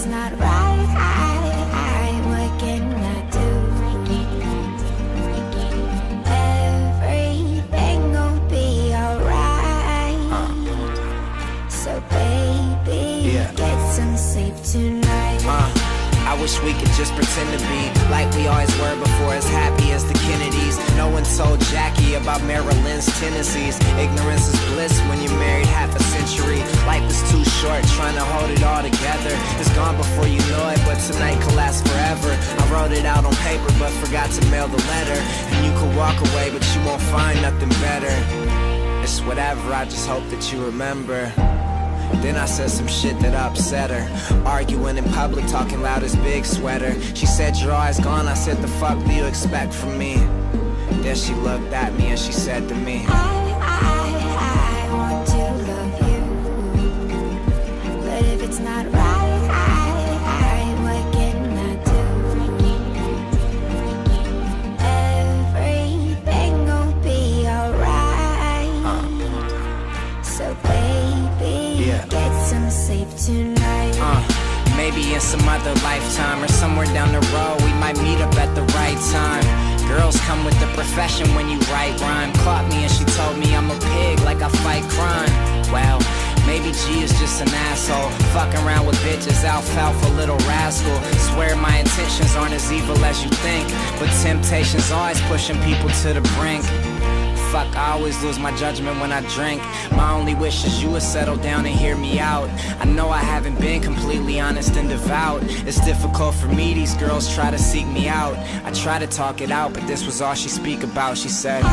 not right, what can I do? Everything gon' be alright. So baby, get some sleep tonight. I wish we could just pretend to be like we always were before, as happy as the Kennedys. No one told Jackie about Maryland's tendencies. Ignorance is bliss when you're married half a century. Life is too short, trying to hold it all together. It's gone before you know it, but tonight could last forever. I wrote it out on paper, but forgot to mail the letter. And you could walk away, but you won't find nothing better. It's whatever, I just hope that you remember. Then I said some shit that upset her. Arguing in public, talking loud as Big Sweater. She said, you're always gone. I said, the fuck do you expect from me? Then she looked at me and she said to me, I want to love you, but if it's not right, what can I do? Everything gon' be alright. So baby, get some sleep tonight. Maybe in some other lifetime or somewhere down the road we might meet up at the right time. Girls come with the profession when you write rhyme. Caught me and she told me I'm a pig, like I fight crime. Well, maybe G is just an asshole, fucking around with bitches, alfalfa little rascal. Swear my intentions aren't as evil as you think, but temptation's always pushing people to the brink. Fuck, I always lose my judgment when I drink. My only wish is you would settle down and hear me out. I know I haven't been completely honest and devout. It's difficult for me, these girls try to seek me out. I try to talk it out, but this was all she speak about. She said,